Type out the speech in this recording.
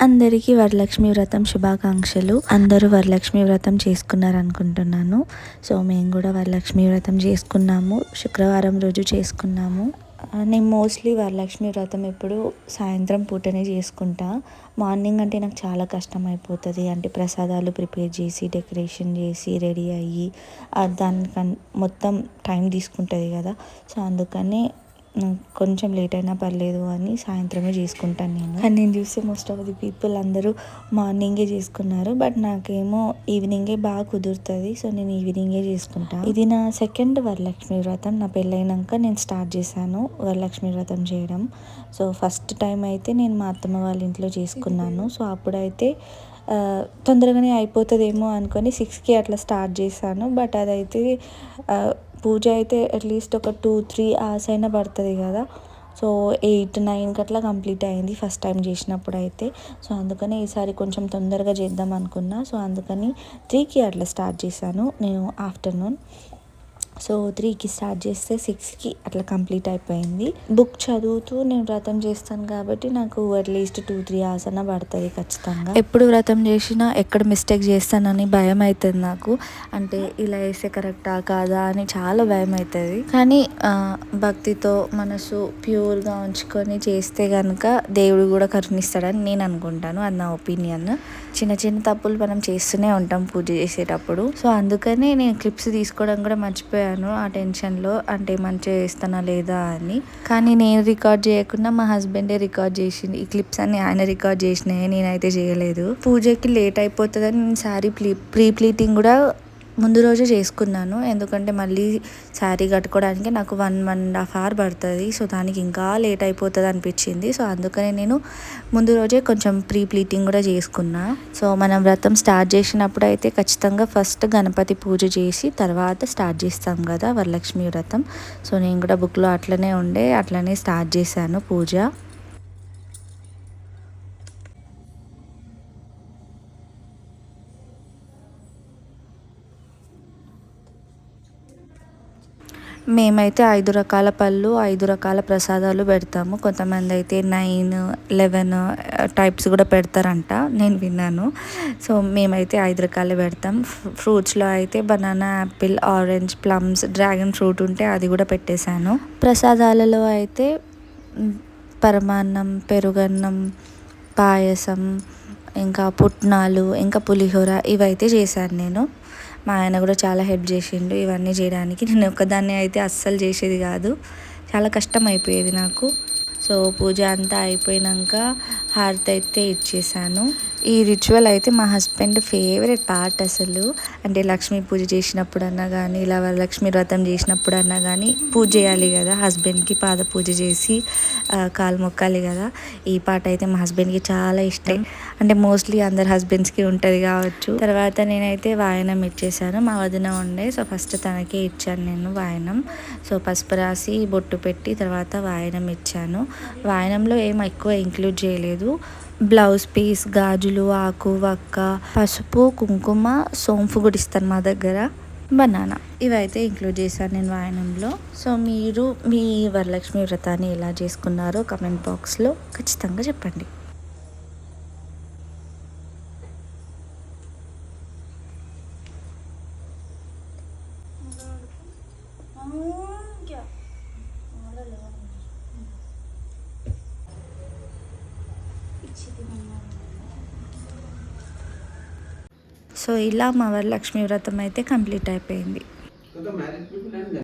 అందరికీ వరలక్ష్మి వ్రతం శుభాకాంక్షలు. అందరూ వరలక్ష్మి వ్రతం చేసుకున్నారనుకుంటున్నాను. సో మేము కూడా వరలక్ష్మి వ్రతం చేసుకున్నాము. శుక్రవారం రోజు చేసుకున్నాము. నేను మోస్ట్లీ వరలక్ష్మి వ్రతం ఎప్పుడు సాయంత్రం పూటనే చేసుకుంటా. మార్నింగ్ అంటే నాకు చాలా కష్టం అయిపోతుంది. అంటే ప్రసాదాలు ప్రిపేర్ చేసి డెకరేషన్ చేసి రెడీ అయ్యి దానికన్ మొత్తం టైం తీసుకుంటుంది కదా. సో అందుకని కొంచెం లేట్ అయినా పర్లేదు అని సాయంత్రమే చేసుకుంటాను నేను. కానీ నేను చూస్తే మోస్ట్ ఆఫ్ ది పీపుల్ అందరూ మార్నింగే చేసుకున్నారు. బట్ నాకేమో ఈవినింగే బాగా కుదురుతుంది. సో నేను ఈవినింగే చేసుకుంటాను. ఇది నా సెకండ్ వరలక్ష్మి వ్రతం. నా పెళ్ళైనాక నేను స్టార్ట్ చేశాను వరలక్ష్మి వ్రతం చేయడం. సో ఫస్ట్ టైం అయితే నేను మా అత్తమ్మ వాళ్ళ ఇంట్లో చేసుకున్నాను. సో అప్పుడైతే తొందరగానే అయిపోతుందేమో అనుకొని 6కి అట్లా స్టార్ట్ చేశాను. బట్ అదైతే పూజ అయితే అట్లీస్ట్ ఒక 2-3 hours అయినా పడుతుంది కదా. సో 8-9కి అట్లా కంప్లీట్ అయింది ఫస్ట్ టైం చేసినప్పుడు అయితే. సో అందుకని ఈసారి కొంచెం తొందరగా చేద్దాం అనుకున్నా. సో అందుకని 3కి అట్లా స్టార్ట్ చేశాను నేను ఆఫ్టర్నూన్. సో 3కి స్టార్ట్ చేస్తే 6కి అట్లా కంప్లీట్ అయిపోయింది. బుక్ చదువుతూ నేను వ్రతం చేస్తాను కాబట్టి నాకు అట్లీస్ట్ 2-3 hours అన్న పడుతుంది ఖచ్చితంగా. ఎప్పుడు వ్రతం చేసినా ఎక్కడ మిస్టేక్ చేస్తానని భయం అవుతుంది నాకు. అంటే ఇలా వేస్తే కరెక్టా కాదా అని చాలా భయం అవుతుంది. కానీ భక్తితో మనసు ప్యూర్గా ఉంచుకొని చేస్తే కనుక దేవుడు కూడా కరుణిస్తాడని నేను అనుకుంటాను. అది నా ఒపీనియన్. చిన్న చిన్న తప్పులు మనం చేస్తూనే ఉంటాం పూజ చేసేటప్పుడు. సో అందుకనే నేను క్లిప్స్ తీసుకోవడం కూడా మర్చిపోయాను ఆ టెన్షన్లో. అంటే మంచిగా చేస్తానా లేదా అని. కానీ నేను రికార్డ్ చేయకుండా మా హస్బెండే రికార్డ్ చేసింది. ఈ క్లిప్స్ అన్ని ఆయన రికార్డ్ చేసినాయి, నేనైతే చేయలేదు. పూజకి లేట్ అయిపోతుందని నేను శారీ ప్రీ ప్లీటింగ్ కూడా ముందు రోజే చేసుకున్నాను. ఎందుకంటే మళ్ళీ శారీ కట్టుకోవడానికి నాకు 1.5 hour పడుతుంది. సో దానికి ఇంకా లేట్ అయిపోతుంది అనిపించింది. సో అందుకని నేను ముందు రోజే కొంచెం ప్రీ ప్లీటింగ్ కూడా చేసుకున్నా. సో మనం వ్రతం స్టార్ట్ చేసినప్పుడు అయితే ఖచ్చితంగా ఫస్ట్ గణపతి పూజ చేసి తర్వాత స్టార్ట్ చేస్తాం కదా వరలక్ష్మి వ్రతం. సో నేను కూడా బుక్లో అట్లనే స్టార్ట్ చేశాను పూజ. మేమైతే 5 రకాల పళ్ళు 5 రకాల ప్రసాదాలు పెడతాము. కొంతమంది అయితే 9, 11 టైప్స్ కూడా పెడతారంట, నేను విన్నాను. సో మేమైతే 5 రకాలు పెడతాం. ఫ్రూట్స్లో అయితే banana, Apple, orange, plums, dragon fruit ఉంటే అది కూడా పెట్టేశాను. ప్రసాదాలలో అయితే పరమాన్నం, పెరుగన్నం, పాయసం, ఇంకా పుట్నాలు, ఇంకా పులిహోర ఇవైతే చేశాను నేను. మా ఆయన కూడా చాలా హెల్ప్ చేసిండు ఇవన్నీ చేయడానికి. నేను ఒక్కదాన్ని అయితే అస్సలు చేసేది కాదు, చాలా కష్టం అయిపోయేది నాకు. సో పూజ అంతా అయిపోయాక హారతి అయితే ఇచ్చేసాను. ఈ రిచువల్ అయితే మా హస్బెండ్ ఫేవరెట్ పార్ట్ అసలు. అంటే లక్ష్మీ పూజ చేసినప్పుడన్నా కానీ ఇలా వరలక్ష్మి వ్రతం చేసినప్పుడన్నా కానీ పూజ చేయాలి కదా. హస్బెండ్కి పాద పూజ చేసి కాలు మొక్కాలి కదా. ఈ పాట అయితే మా హస్బెండ్కి చాలా ఇష్టం. అంటే మోస్ట్లీ అందరు హస్బెండ్స్కి ఉంటుంది కావచ్చు. తర్వాత నేనైతే వాయనం ఇచ్చేసాను. మా వదిన ఉండే, సో ఫస్ట్ తనకే ఇచ్చాను నేను వాయనం. సో పసుపు రాసి బొట్టు పెట్టి తర్వాత వాయనం ఇచ్చాను. వాయనంలో ఏం ఎక్కువ ఇంక్లూడ్ చేయలేదు. బ్లౌజ్ పీస్, గాజులు, ఆకు వక్క, పసుపు, కుంకుమ, సోంపు కూడా ఇస్తాను మా దగ్గర, బనానా, ఇవైతే ఇంక్లూడ్ చేశాను నేను వాయనంలో. సో మీరు మీ వరలక్ష్మి వ్రతాన్ని ఎలా చేసుకున్నారో కమెంట్ బాక్స్లో ఖచ్చితంగా చెప్పండి. సో ఇలా మా వరలక్ష్మి వ్రతం అయితే కంప్లీట్ అయిపోయింది.